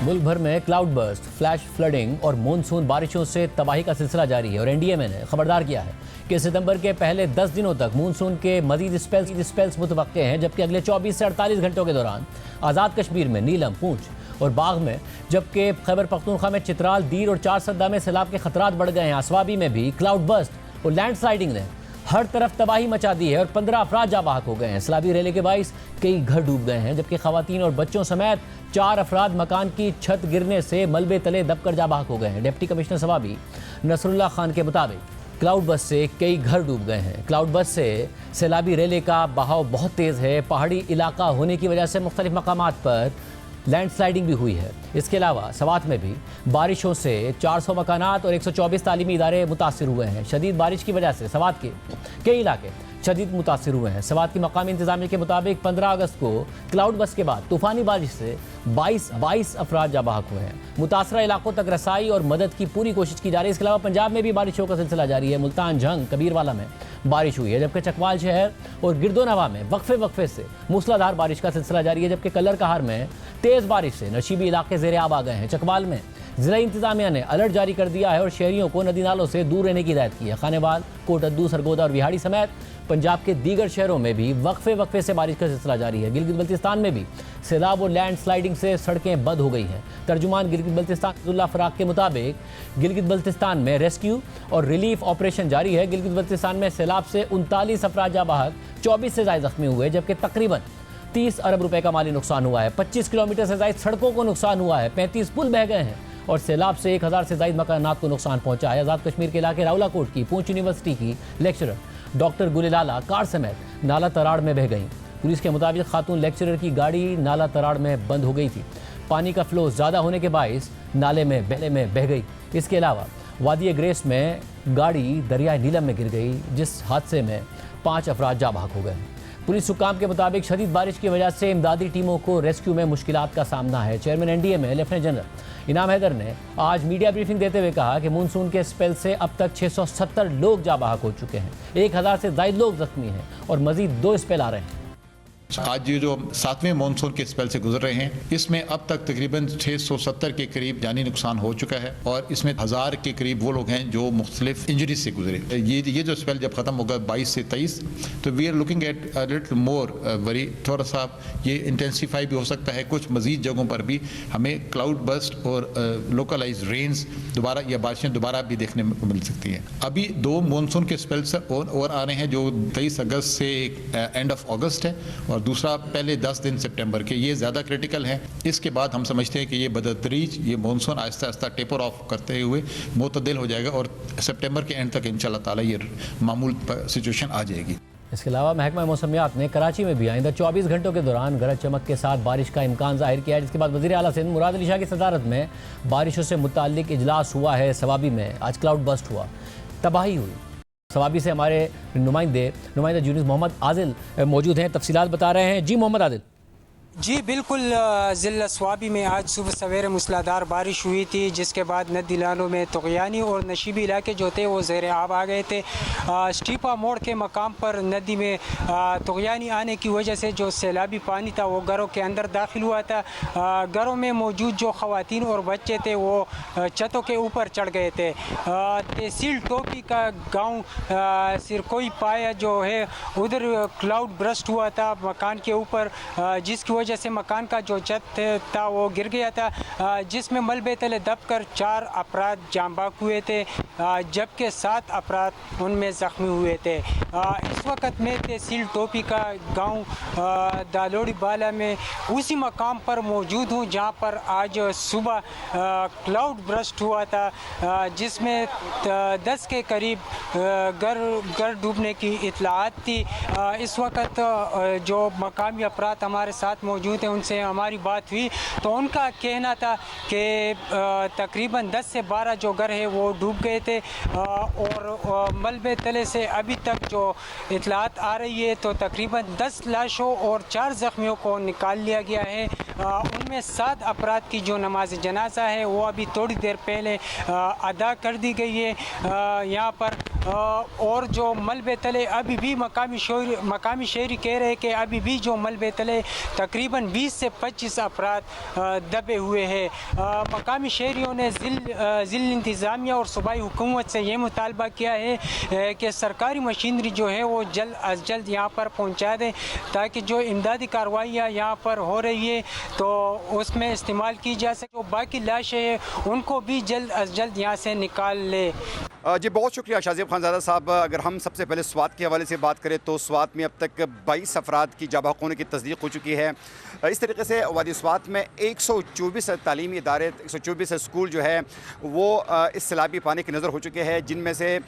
मुल्क भर में क्लाउड बर्स्ट, फ्लैश फ्लडिंग और मानसून बारिशों से तबाही का सिलसिला जारी है और एनडीएमए ने खबरदार किया है कि सितंबर के पहले 10 दिनों तक मानसून के मजीद स्पेल्स मुतवक्के हैं, जबकि अगले 24 से 48 घंटों के दौरान आज़ाद कश्मीर में नीलम, पूंछ और बाघ में, जबकि खैबर पख्तूनख्वा में चित्राल, दीर और चार सद्दा में सैलाब के खतरात बढ़ गए हैं। असवाबी में भी क्लाउड बर्स्ट और लैंडस्लाइडिंग ने हर तरफ तबाही मचा दी है और 15 अफराद जाँ बहक हो गए हैं। सैलाबी रेले के बाइस कई घर डूब गए हैं, जबकि खवातीन और बच्चों समेत 4 अफराद मकान की छत गिरने से मलबे तले दबकर जाँ बहक हो गए हैं। डिप्टी कमिश्नर सवाबी नसरुल्लाह खान के मुताबिक क्लाउड बस से कई घर डूब गए हैं। क्लाउड बस से सैलाबी रेले का बहाव बहुत तेज़ है। पहाड़ी इलाका होने की वजह से मुख्तलिफ मकामात पर लैंडस्लाइडिंग भी हुई है। इसके अलावा सवात में भी बारिशों से 400 मकानात और 124 तालीमी इदारे मुतासिर हुए हैं। शदीद बारिश की वजह से सवात के कई इलाके शदीद मुतासिर हुए हैं। सवात की मकामी इंतजामिया के मुताबिक 15 अगस्त को क्लाउड बस के बाद तूफ़ानी बारिश से 22 अफराद जाँ बहक हुए हैं। मुतासरा इलाकों तक रसाई और मदद की पूरी कोशिश की जा रही है। इसके अलावा पंजाब में भी बारिशों का सिलसिला जारी है। मुल्तान, झंग, कबीरवाला में बारिश हुई है, जबकि चकवाल शहर और गिरदोनवा में वक्फे से मूसलाधार बारिश का सिलसिला जारी है। जबकि कलर कहार में तेज़ बारिश से नशीबी इलाके ज़ेरे आब आ गए हैं। चकवाल में ज़िला इंतजामिया ने अलर्ट जारी कर दिया है और शहरियों को नदी नालों से दूर रहने की हिदायत की है। खानेवाल, कोटद्दू, सरगोदा और बिहाड़ी समेत पंजाब के दीगर शहरों में भी वक्फे से बारिश का सिलसिला जारी है। गिलगित बल्तिस्तान में भी सैलाब और लैंड स्लाइडिंग से सड़कें बंद हो गई हैं। तर्जुमान गिलगित बल्तिस्तान अब्दुल्ला फराक के मुताबिक गिलगित बल्तिस्तान में रेस्क्यू और रिलीफ ऑपरेशन जारी है। गिलगित बल्तिस्तान में सैलाब से 39 अफराद जाँ बहक, 24 से ज़ायद जख्मी हुए, जबकि तकरीबन 30 अरब रुपए का माली नुकसान हुआ है। 25 किलोमीटर से ज़ायद सड़कों को नुकसान हुआ है। 35 पुल बह गए हैं और सैलाब से 1000 से ज़ायद मकानात को नुकसान पहुंचा है। आज़ाद कश्मीर के इलाके रावलाकोट की पूंछ यूनिवर्सिटी की लेक्चरर डॉक्टर गुलेलाला कार समेत नाला तराड़ में बह गई। पुलिस के मुताबिक खातून लेक्चरर की गाड़ी नाला तराड़ में बंद हो गई थी। पानी का फ्लो ज़्यादा होने के बायस नाले में बह गई। इसके अलावा वादी ग्रेस में गाड़ी दरियाए नीलम में गिर गई, जिस हादसे में 5 अफराद जाँ बहक हो गए। पुलिस हुक्काम के मुताबिक शदीद बारिश की वजह से इमदादी टीमों को रेस्क्यू में मुश्किलात का सामना है। चेयरमैन एनडीएमए लेफ्टिनेंट जनरल इनाम हैदर ने आज मीडिया ब्रीफिंग देते हुए कहा कि मानसून के स्पेल से अब तक 670 लोग जाँ बहक हो चुके हैं, 1000 से ज़ायद लोग जख्मी हैं और मजीद 2 स्पेल आ रहे हैं। आज ये जो 7वें मानसून के स्पेल से गुजर रहे हैं, इसमें अब तक तकरीबन 670 के करीब जानी नुकसान हो चुका है और इसमें 1000 के करीब वो लोग हैं जो मुख्तलिफ इंजरीज से गुजरे। ये जो स्पेल जब ख़त्म होगा 22 से 23, तो we are looking at a little more worry, थोड़ा सा ये इंटेंसीफाई भी हो सकता है। कुछ मजीद जगहों पर भी हमें क्लाउड बर्स्ट और लोकलाइज रेन्स दोबारा या बारिशें दोबारा भी देखने को मिल सकती हैं। अभी 2 मानसून के स्पेल्स और आ रहे हैं, जो 23 अगस्त से एंड ऑफ अगस्त है और दूसरा पहले 10 दिन सितंबर के। ये ज़्यादा क्रिटिकल है। इसके बाद हम समझते हैं कि ये बदतरीज ये monsoon Aahista Aahista taper of करते हुए मुतदिल हो जाएगा और सितंबर के एंड तक इंशाल्लाह ताला ये मामूल सिचुएशन आ जाएगी। इसके अलावा महकमा मौसमियात ने कराची में भी आइंदा 24 घंटों के दौरान गरज चमक के साथ बारिश का इम्कान जाहिर किया है, जिसके बाद वज़ीर आला सिंध मुराद अली शाह की सदारत में बारिशों से मुताल्लिक इजलास हुआ है। सवाबी में आज क्लाउड बर्स्ट हुआ, तबाही हुई। सवाबी से हमारे नुमाइंदा जूनिस मोहम्मद आदिल मौजूद हैं, तफसीलात बता रहे हैं। जी मोहम्मद आदिल। जी बिल्कुल, ज़िला स्वाबी में आज सुबह सवेरे मूसलाधार बारिश हुई थी, जिसके बाद नदी नालों में तुग़यानी और नशीबी इलाके जो थे वो ज़ेरे आब आ गए थे। स्टीपा मोड़ के मकाम पर नदी में तुग़यानी आने की वजह से जो सैलाबी पानी था वो घरों के अंदर दाखिल हुआ था। घरों में मौजूद जो ख़वातीन और बच्चे थे वो छतों के ऊपर चढ़ गए थे। तहसील टोपी का गाँव सिरकोई पाया जो है उधर क्लाउड बर्स्ट हुआ था मकान के ऊपर, जिसकी वजह से मकान का जो छत था वो गिर गया था, जिसमें मलबे तले दबकर 4 अफराद जाँ बहक हुए थे, जबकि 7 अफराद उनमें ज़ख्मी हुए थे। इस वक्त मैं तहसील टोपी का गांव दालोड़ी बाला में उसी मकाम पर मौजूद हूँ जहां पर आज सुबह क्लाउड बर्स्ट हुआ था, जिसमें 10 के करीब घर डूबने की इत्तलात थी। इस वक्त जो मकामी अफराद हमारे साथ मौजूद हैं उनसे हमारी बात हुई तो उनका कहना था कि तकरीबन 10 से 12 जो घर है वो डूब गए थे और मलबे तले से अभी तक जो इत्तलात आ रही है तो तकरीबन 10 लाशों और 4 ज़ख्मियों को निकाल लिया गया है। उनमें 7 अफराद की जो नमाज जनाजा है वो अभी थोड़ी देर पहले अदा कर दी गई है। यहाँ पर और जो मलबे तले अभी भी मकामी शहरी कह रहे हैं कि अभी भी जो मलबे तले तकरीबन 20 से 25 अफराद दबे हुए हैं। मकामी शहरियों ने ज़िला इंतज़ामिया और सूबाई हुकूमत से ये मुतालबा किया है कि सरकारी मशीनरी जो है वो जल्द अज जल्द यहाँ पर पहुँचा दें, ताकि जो इमदादी कार्रवाइयाँ यहाँ पर हो रही है तो उसमें इस्तेमाल की जा सके। जो बाकी लाशें हैं उनको भी जल्द अज जल्द यहाँ से निकाल ले। जी बहुत शुक्रिया शाहज़ेब खानज़ादा साहब। अगर हम सबसे पहले स्वात के हवाले से बात करें तो स्वात में अब तक 22 अफराद की जाँ बहक होने की तस्दीक हो चुकी है। इस तरीके से वादी स्वात में 124 तालीमी इदारे, 124 स्कूल जो है वो इस सैलाबी पानी की नज़र हो चुके हैं, जिनमें से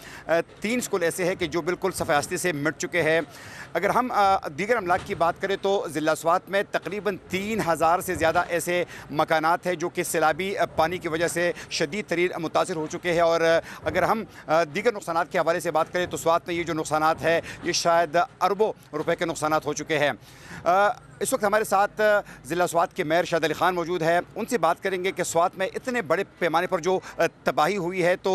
3 स्कूल ऐसे हैं कि जो बिल्कुल सफ़ाहस्ती से मिट चुके हैं। अगर हम दीगर अमलाक की बात करें तो ज़िला स्वात में तकरीबन 3000 से ज़्यादा ऐसे मकानात हैं जो कि सैलाबी पानी की वजह से शदीद तरीन मुतासिर हो चुके हैं। और अगर हम दीगर नुकसानात के हवाले से बात करें तो स्वात में ये जो नुकसानात है ये शायद अरबों रुपए के नुकसानात हो चुके हैं। इस वक्त हमारे साथ ज़िला स्वात के मेयर शाहिद अली ख़ान मौजूद है। उनसे बात करेंगे कि स्वात में इतने बड़े पैमाने पर जो तबाही हुई है तो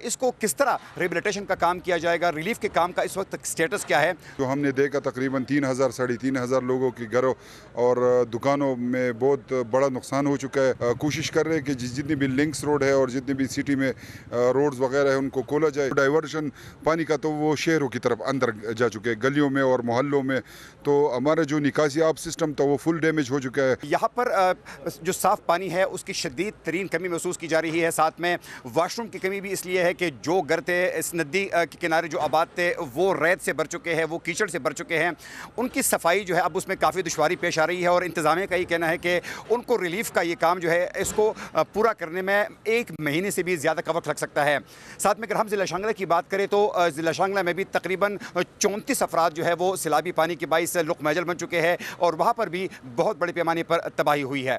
इसको किस तरह रिहेबिलिटेशन का काम किया जाएगा, रिलीफ के काम का इस वक्त स्टेटस क्या है? जो हमने देखा तकरीबन 3000 साढ़े 3000 लोगों के घरों और दुकानों में बहुत बड़ा नुकसान हो चुका है। कोशिश कर रहे हैं कि जितनी भी लिंक्स रोड है और जितनी भी सिटी में रोड्स वगैरह है उनको खोला जाए। डाइवर्शन पानी का तो वो शहरों की तरफ अंदर जा चुके हैं, गलियों में और मोहल्लों में। तो हमारा जो निकासी आब सिस्टम तो वो फुल डैमेज हो चुका है। यहाँ पर जो साफ़ पानी है उसकी शदीद तरीन कमी महसूस की जा रही है। साथ में वाशरूम की कमी भी इसलिए है कि जो घर थे इस नदी के किनारे जो आबाद थे वो रेत से भर चुके हैं, वो कीचड़ से भर चुके हैं। उनकी सफाई जो है अब उसमें काफ़ी दुश्वारी पेश आ रही है और इंतज़ामिया का ये कहना है कि उनको रिलीफ का ये काम जो है इसको पूरा करने में 1 महीने से भी ज़्यादा का वक्त लग सकता है। साथ में अगर हम ज़िला शांगला की बात करें तो ज़िला शांगला में भी तकरीबन 34 अफराद जो है वो सैलाबी पानी के बाइस लुक़ महजल बन चुके हैं और वहाँ पर भी बहुत बड़े पैमाने पर तबाही हुई है।